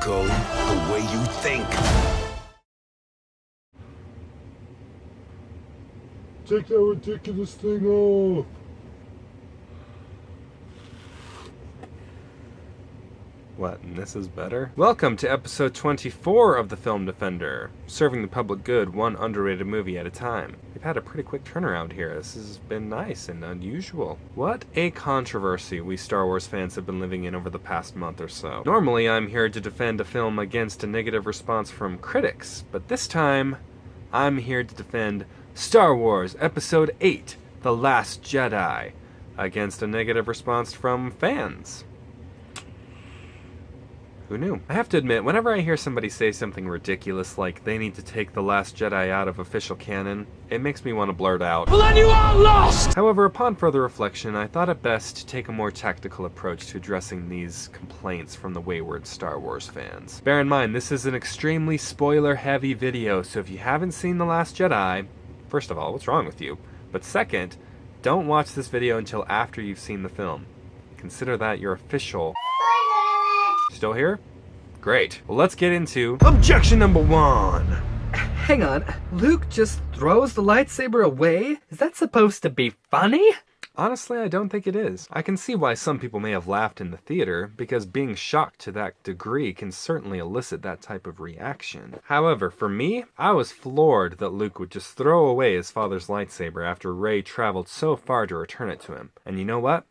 go the way you think. Take that ridiculous thing off! What, and this is better? Welcome to episode 24 of The Film Defender, serving the public good one underrated movie at a time. We've had a pretty quick turnaround here. This has been nice and unusual. What a controversy we Star Wars fans have been living in over the past month or so. Normally I'm here to defend a film against a negative response from critics, but this time I'm here to defend Star Wars Episode VIII, The Last Jedi, against a negative response from fans. Who knew? I have to admit, whenever I hear somebody say something ridiculous like they need to take The Last Jedi out of official canon, it makes me want to blurt out, "Well, then you are lost!" However, upon further reflection, I thought it best to take a more tactical approach to addressing these complaints from the wayward Star Wars fans. Bear in mind, this is an extremely spoiler-heavy video, so if you haven't seen The Last Jedi, first of all, what's wrong with you? But second, don't watch this video until after you've seen the film. Consider that your official... Still here? Great. Well, let's get into objection number one. Hang on, Luke just throws the lightsaber away? Is that supposed to be funny? Honestly, I don't think it is. I can see why some people may have laughed in the theater, because being shocked to that degree can certainly elicit that type of reaction. However, for me, I was floored that Luke would just throw away his father's lightsaber after Rey traveled so far to return it to him. And you know what?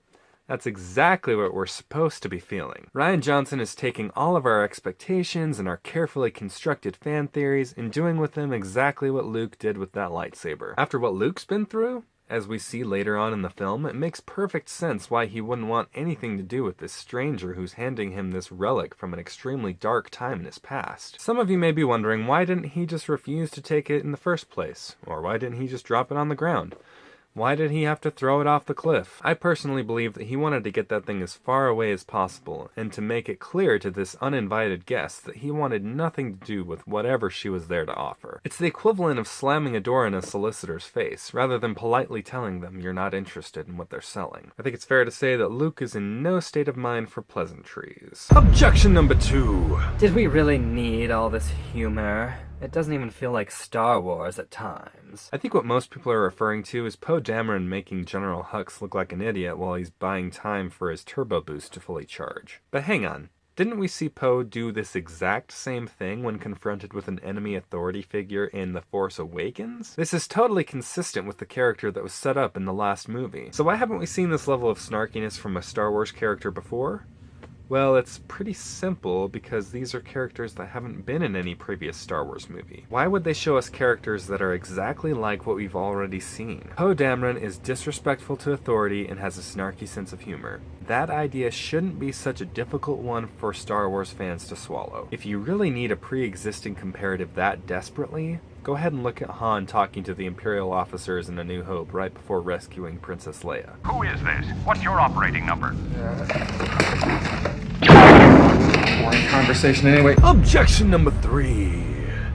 That's exactly what we're supposed to be feeling. Rian Johnson is taking all of our expectations and our carefully constructed fan theories and doing with them exactly what Luke did with that lightsaber. After what Luke's been through, as we see later on in the film, it makes perfect sense why he wouldn't want anything to do with this stranger who's handing him this relic from an extremely dark time in his past. Some of you may be wondering, why didn't he just refuse to take it in the first place? Or why didn't he just drop it on the ground? Why did he have to throw it off the cliff? I personally believe that he wanted to get that thing as far away as possible, and to make it clear to this uninvited guest that he wanted nothing to do with whatever she was there to offer. It's the equivalent of slamming a door in a solicitor's face, rather than politely telling them you're not interested in what they're selling. I think it's fair to say that Luke is in no state of mind for pleasantries. Objection number two. Did we really need all this humor? It doesn't even feel like Star Wars at times. I think what most people are referring to is Poe Dameron making General Hux look like an idiot while he's buying time for his turbo boost to fully charge. But hang on, didn't we see Poe do this exact same thing when confronted with an enemy authority figure in The Force Awakens? This is totally consistent with the character that was set up in the last movie. So why haven't we seen this level of snarkiness from a Star Wars character before? Well, it's pretty simple, because these are characters that haven't been in any previous Star Wars movie. Why would they show us characters that are exactly like what we've already seen? Poe Dameron is disrespectful to authority and has a snarky sense of humor. That idea shouldn't be such a difficult one for Star Wars fans to swallow. If you really need a pre-existing comparative that desperately, go ahead and look at Han talking to the Imperial officers in A New Hope right before rescuing Princess Leia. Who is this? What's your operating number? Boring conversation anyway. Objection number three.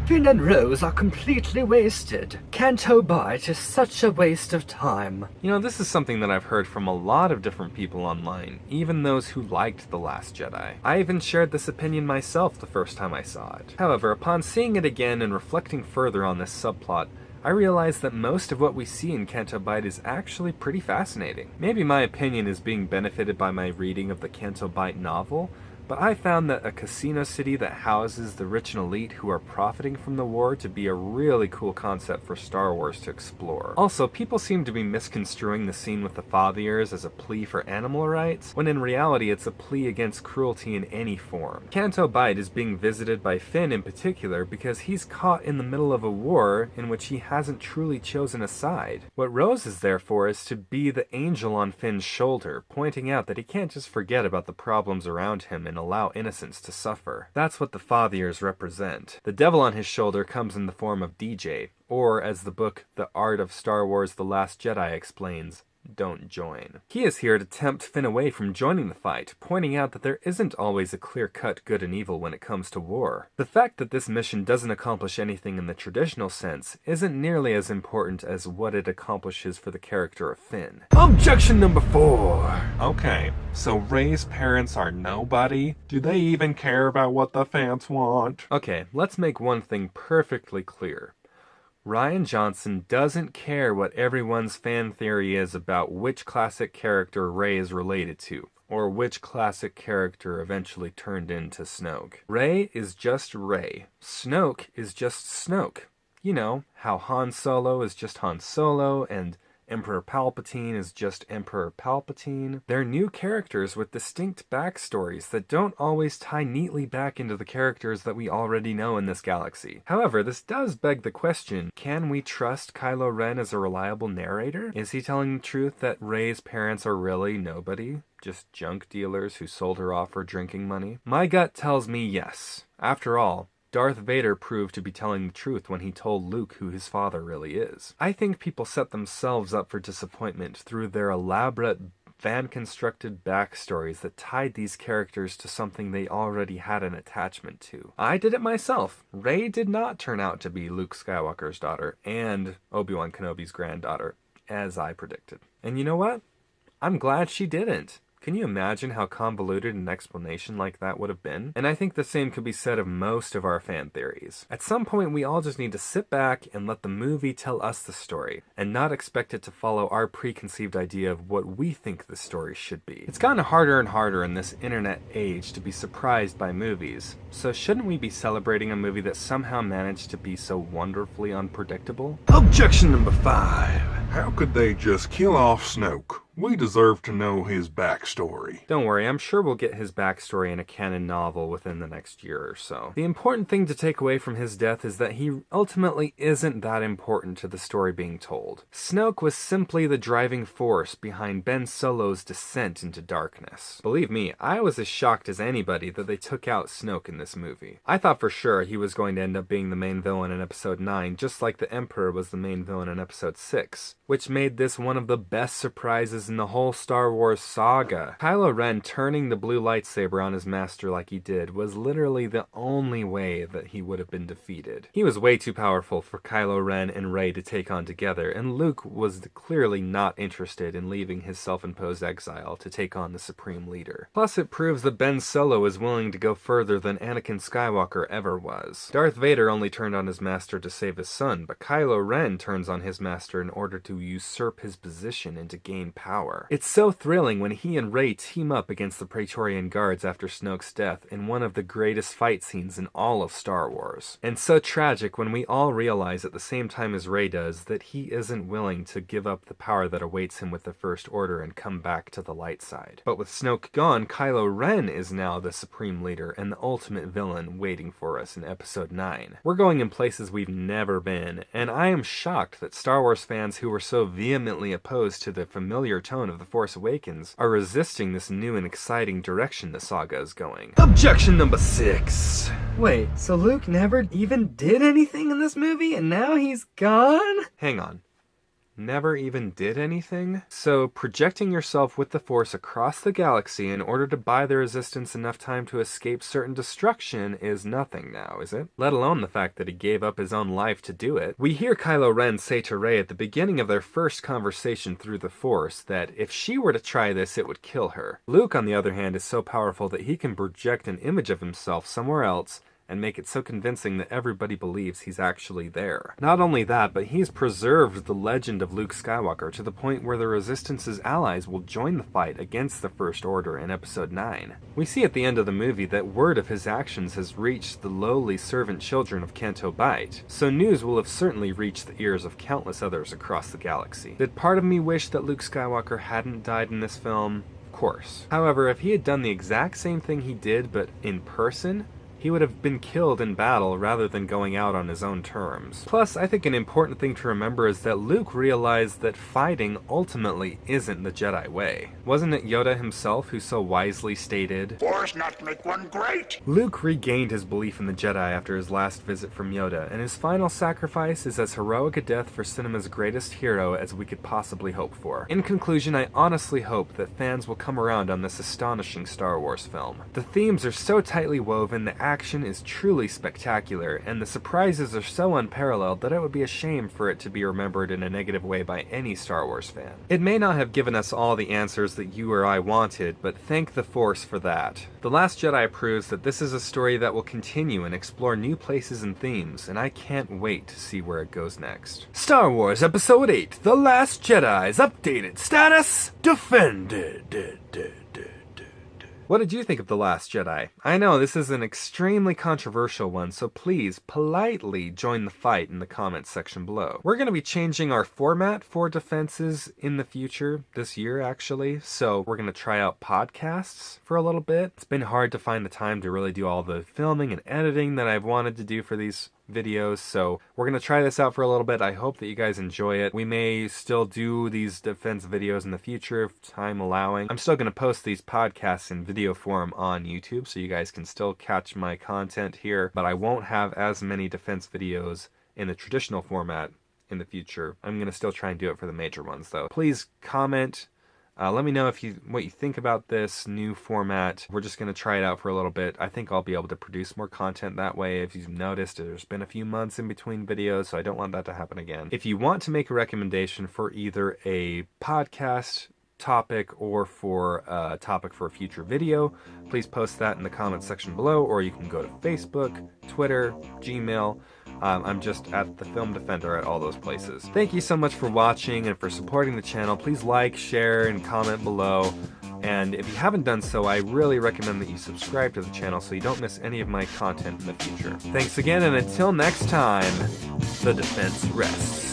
Finn and Rose are completely wasted. Canto Bight is such a waste of time. You know, this is something that I've heard from a lot of different people online, even those who liked The Last Jedi. I even shared this opinion myself the first time I saw it. However, upon seeing it again and reflecting further on this subplot, I realized that most of what we see in Canto Bight is actually pretty fascinating. Maybe my opinion is being benefited by my reading of the Canto Bight novel, but I found that a casino city that houses the rich and elite who are profiting from the war to be a really cool concept for Star Wars to explore. Also, people seem to be misconstruing the scene with the Fathiers as a plea for animal rights, when in reality it's a plea against cruelty in any form. Canto Bight is being visited by Finn in particular because he's caught in the middle of a war in which he hasn't truly chosen a side. What Rose is there for is to be the angel on Finn's shoulder, pointing out that he can't just forget about the problems around him and allow innocence to suffer. That's what the Fathiers represent. The devil on his shoulder comes in the form of DJ, or as the book The Art of Star Wars The Last Jedi explains, don't join. He is here to tempt Finn away from joining the fight, pointing out that there isn't always a clear-cut good and evil when it comes to war. The fact that this mission doesn't accomplish anything in the traditional sense isn't nearly as important as what it accomplishes for the character of Finn. Objection number 4! Okay, so Rey's parents are nobody? Do they even care about what the fans want? Okay, let's make one thing perfectly clear. Rian Johnson doesn't care what everyone's fan theory is about which classic character Rey is related to, or which classic character eventually turned into Snoke. Rey is just Rey. Snoke is just Snoke. You know, how Han Solo is just Han Solo, and Emperor Palpatine is just Emperor Palpatine. They're new characters with distinct backstories that don't always tie neatly back into the characters that we already know in this galaxy. However, this does beg the question, can we trust Kylo Ren as a reliable narrator? Is he telling the truth that Rey's parents are really nobody? Just junk dealers who sold her off for drinking money? My gut tells me yes. After all, Darth Vader proved to be telling the truth when he told Luke who his father really is. I think people set themselves up for disappointment through their elaborate, fan-constructed backstories that tied these characters to something they already had an attachment to. I did it myself. Rey did not turn out to be Luke Skywalker's daughter and Obi-Wan Kenobi's granddaughter, as I predicted. And you know what? I'm glad she didn't. Can you imagine how convoluted an explanation like that would have been? And I think the same could be said of most of our fan theories. At some point, we all just need to sit back and let the movie tell us the story, and not expect it to follow our preconceived idea of what we think the story should be. It's gotten harder and harder in this internet age to be surprised by movies, so shouldn't we be celebrating a movie that somehow managed to be so wonderfully unpredictable? Objection number 5. How could they just kill off Snoke? We deserve to know his backstory. Don't worry, I'm sure we'll get his backstory in a canon novel within the next year or so. The important thing to take away from his death is that he ultimately isn't that important to the story being told. Snoke was simply the driving force behind Ben Solo's descent into darkness. Believe me, I was as shocked as anybody that they took out Snoke in this movie. I thought for sure he was going to end up being the main villain in Episode 9, just like the Emperor was the main villain in Episode 6, which made this one of the best surprises in the whole Star Wars saga. Kylo Ren turning the blue lightsaber on his master like he did was literally the only way that he would have been defeated. He was way too powerful for Kylo Ren and Rey to take on together, and Luke was clearly not interested in leaving his self-imposed exile to take on the Supreme Leader. Plus, it proves that Ben Solo is willing to go further than Anakin Skywalker ever was. Darth Vader only turned on his master to save his son, but Kylo Ren turns on his master in order to usurp his position and to gain power. It's so thrilling when he and Rey team up against the Praetorian Guards after Snoke's death in one of the greatest fight scenes in all of Star Wars. And so tragic when we all realize at the same time as Rey does that he isn't willing to give up the power that awaits him with the First Order and come back to the light side. But with Snoke gone, Kylo Ren is now the Supreme Leader and the ultimate villain waiting for us in Episode 9. We're going in places we've never been, and I am shocked that Star Wars fans who were so vehemently opposed to the familiar tone of The Force Awakens are resisting this new and exciting direction the saga is going. Objection number 6. Wait, so Luke never even did anything in this movie and now he's gone? Hang on. Never even did anything? So projecting yourself with the Force across the galaxy in order to buy the Resistance enough time to escape certain destruction is nothing now, is it? Let alone the fact that he gave up his own life to do it. We hear Kylo Ren say to Rey at the beginning of their first conversation through the Force that if she were to try this, it would kill her. Luke, on the other hand, is so powerful that he can project an image of himself somewhere else and make it so convincing that everybody believes he's actually there. Not only that, but he's preserved the legend of Luke Skywalker to the point where the Resistance's allies will join the fight against the First Order in Episode 9. We see at the end of the movie that word of his actions has reached the lowly servant children of Canto Bight, so news will have certainly reached the ears of countless others across the galaxy. Did part of me wish that Luke Skywalker hadn't died in this film? Of course. However, if he had done the exact same thing he did, but in person, he would have been killed in battle rather than going out on his own terms. Plus, I think an important thing to remember is that Luke realized that fighting ultimately isn't the Jedi way. Wasn't it Yoda himself who so wisely stated, Force not make one great. Luke regained his belief in the Jedi after his last visit from Yoda, and his final sacrifice is as heroic a death for cinema's greatest hero as we could possibly hope for. In conclusion, I honestly hope that fans will come around on this astonishing Star Wars film. The themes are so tightly woven, the action is truly spectacular, and the surprises are so unparalleled that it would be a shame for it to be remembered in a negative way by any Star Wars fan. It may not have given us all the answers that you or I wanted, but thank the Force for that. The Last Jedi proves that this is a story that will continue and explore new places and themes, and I can't wait to see where it goes next. Star Wars Episode 8, The Last Jedi's updated status defended. What did you think of The Last Jedi? I know this is an extremely controversial one, so please politely join the fight in the comments section below. We're going to be changing our format for defenses in the future, this year actually, so we're going to try out podcasts for a little bit. It's been hard to find the time to really do all the filming and editing that I've wanted to do for these videos, so we're going to try this out for a little bit. I hope that you guys enjoy it. We may still do these defense videos in the future if time allowing. I'm still going to post these podcasts in video form on YouTube, so you guys can still catch my content here, but I won't have as many defense videos in the traditional format in the future. I'm going to still try and do it for the major ones though. Please comment. Let me know what you think about this new format. We're just going to try it out for a little bit. I think I'll be able to produce more content that way. If you've noticed, there's been a few months in between videos, so I don't want that to happen again. If you want to make a recommendation for either a podcast topic or for a topic for a future video, please post that in the comments section below, or you can go to Facebook, Twitter, Gmail. I'm just at The Film Defender at all those places. Thank you so much for watching and for supporting the channel. Please like, share, and comment below. And if you haven't done so, I really recommend that you subscribe to the channel so you don't miss any of my content in the future. Thanks again, and until next time, the defense rests.